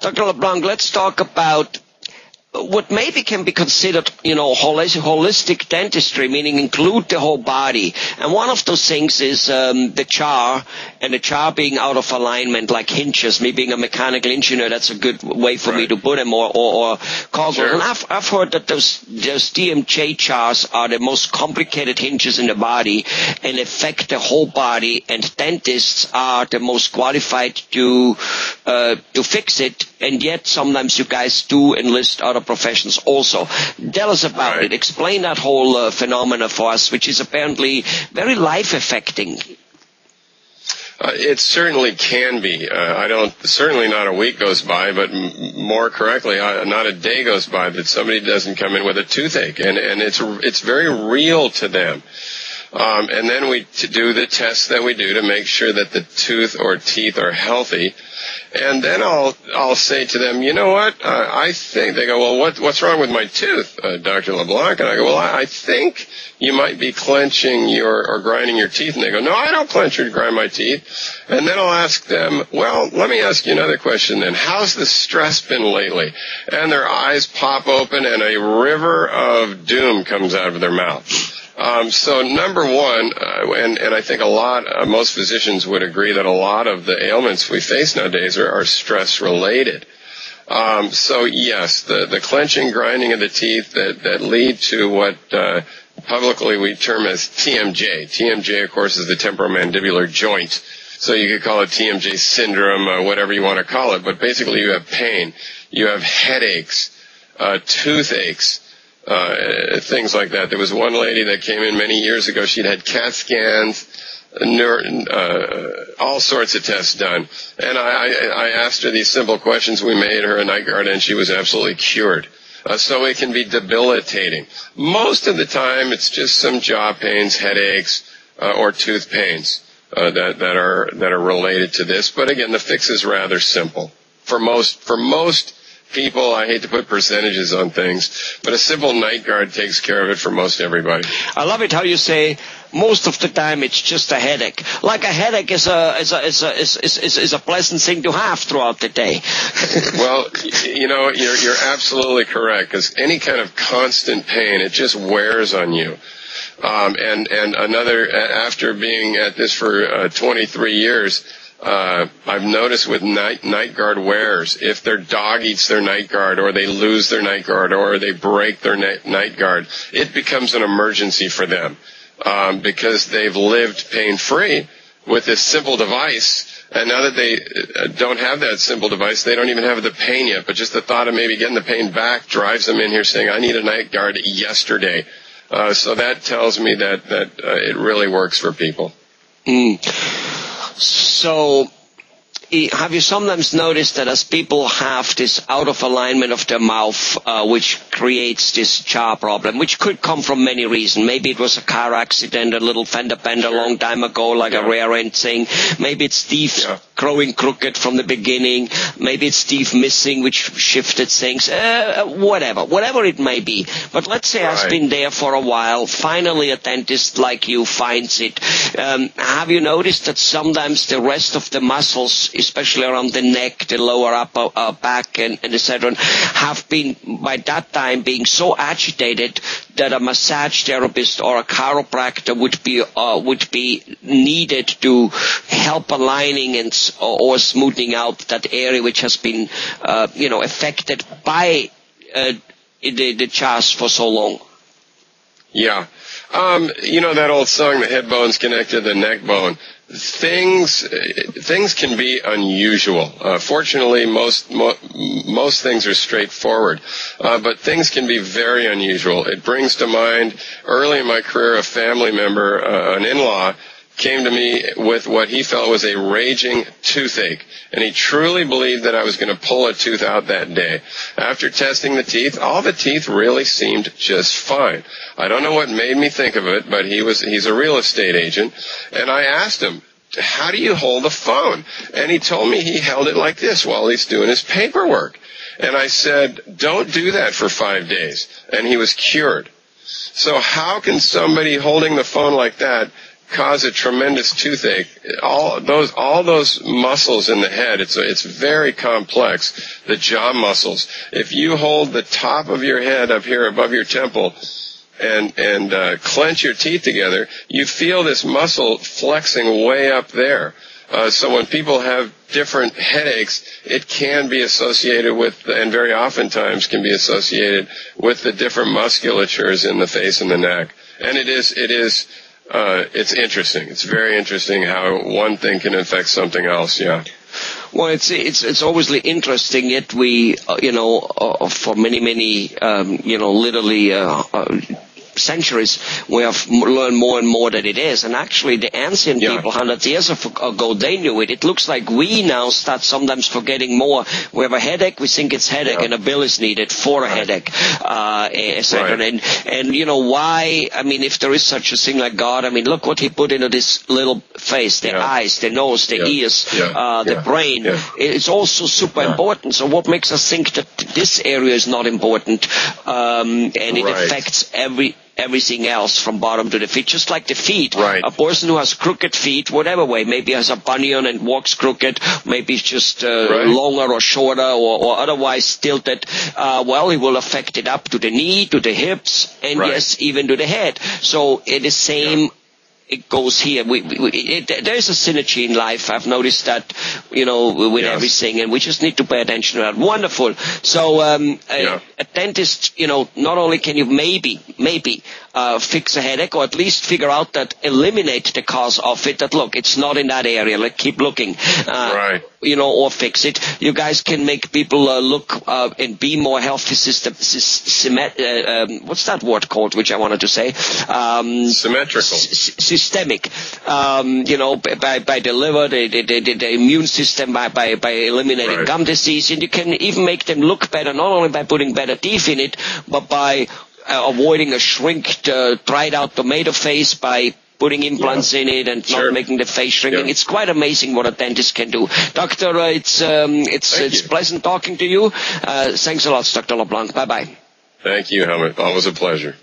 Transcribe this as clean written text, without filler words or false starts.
Dr. LeBlanc, let's talk about what maybe can be considered, holistic dentistry, meaning include the whole body. And one of those things is the jaw, and the jaw being out of alignment, like hinges. Me being a mechanical engineer, that's a good way for me to put them, or cogwheels. Sure. And I've heard that those TMJ jaws are the most complicated hinges in the body and affect the whole body, and dentists are the most qualified to fix it. And yet sometimes you guys do enlist other professions also. Tell us about it. Explain that whole phenomena for us, which is apparently very life-affecting. It certainly can be. Certainly not a week goes by, but more correctly, not a day goes by that somebody doesn't come in with a toothache, and it's very real to them. And then we do the tests that we do to make sure that the tooth or teeth are healthy. And then I'll say to them, you know what, I think, they go, well, what's wrong with my tooth, Dr. LeBlanc? And I go, well, I think you might be clenching or grinding your teeth. And they go, no, I don't clench or grind my teeth. And then I'll ask them, well, let me ask you another question then. How's the stress been lately? And their eyes pop open and a river of doom comes out of their mouth. So number one, and I think most physicians would agree that a lot of the ailments we face nowadays are stress related. So yes, the clenching, grinding of the teeth that lead to what publicly we term as TMJ. TMJ, of course, is the temporomandibular joint. So you could call it TMJ syndrome, whatever you want to call it. But basically, you have pain, you have headaches, toothaches. Things like that. There was one lady that came in many years ago. She'd had CAT scans, all sorts of tests done. And I asked her these simple questions. We made her a night guard, and she was absolutely cured. So it can be debilitating. Most of the time, it's just some jaw pains, headaches, or tooth pains that are related to this. But again, the fix is rather simple. For most people, I hate to put percentages on things, but a simple night guard takes care of it for most everybody. I love it how you say most of the time it's just a headache. Like a headache is a pleasant thing to have throughout the day. Well, you're absolutely correct, because any kind of constant pain, it just wears on you. After being at this for 23 years, I've noticed with night guard wearers, if their dog eats their night guard, or they lose their night guard, or they break their night guard, it becomes an emergency for them, because they've lived pain-free with this simple device. And now that they don't have that simple device, they don't even have the pain yet, but just the thought of maybe getting the pain back drives them in here saying, I need a night guard yesterday. So that tells me that it really works for people. So, have you sometimes noticed that as people have this out of alignment of their mouth, which creates this jaw problem, which could come from many reasons. Maybe it was a car accident, a little fender bender a long time ago, like a rear end thing. Maybe it's teeth growing crooked from the beginning. Maybe it's teeth missing, which shifted things. Whatever it may be. But let's say it's been there for a while. Finally, a dentist like you finds it. Have you noticed that sometimes the rest of the muscles, especially around the neck, the lower upper back, and etc., have been by that time being so agitated that a massage therapist or a chiropractor would be needed to help aligning or smoothing out that area which has been affected by the jaws for so long? Yeah. That old song, the head bone's connected to the neck bone. Things can be unusual. Fortunately, most things are straightforward, but things can be very unusual. It brings to mind early in my career a family member, an in-law, came to me with what he felt was a raging toothache, and he truly believed that I was going to pull a tooth out that day. After testing the teeth, all the teeth really seemed just fine. I don't know what made me think of it, but he's a real estate agent, and I asked him, how do you hold the phone? And he told me he held it like this while he's doing his paperwork. And I said, don't do that for 5 days. And he was cured. So how can somebody holding the phone like that cause a tremendous toothache. All those muscles in the head, it's very complex. The jaw muscles. If you hold the top of your head up here above your temple and clench your teeth together, you feel this muscle flexing way up there. So when people have different headaches, it can be associated with, and very oftentimes can be associated with the different musculatures in the face and the neck. And it's interesting. It's very interesting how one thing can affect something else. Yeah. Well, it's obviously interesting. Yet we, for many, literally. Centuries, we have learned more and more that it is. And actually, the ancient people, 100 years ago, they knew it. It looks like we now start sometimes forgetting more. We have a headache, we think it's headache, and a bill is needed for a headache, etc. And why? I mean, if there is such a thing like God, I mean, look what He put into this little face: the eyes, the nose, the ears, the brain. It's also super important. So what makes us think that this area is not important? And it affects everything else from bottom to the feet, just like the feet. Right. A person who has crooked feet, whatever way, maybe has a bunion and walks crooked, maybe it's just longer or shorter or otherwise tilted, he will affect it up to the knee, to the hips, and yes, even to the head. So it is same. It goes here. There's a synergy in life. I've noticed that, with everything, and we just need to pay attention to that. Wonderful. So, a dentist, not only can you maybe fix a headache, or at least figure out that, eliminate the cause of it, that look, it's not in that area, keep looking, or fix it. You guys can make people look and be more healthy what's that word called, which I wanted to say? Symmetrical. Systemic. By the liver, the immune system, by eliminating gum disease, and you can even make them look better, not only by putting better teeth in it, but by avoiding a dried out tomato face, by putting implants in it and not making the face shrinking. It's quite amazing what a dentist can do. Doctor, it's pleasant talking to you. Thanks a lot, Dr. LeBlanc. Bye-bye. Thank you, Helmut. Always a pleasure.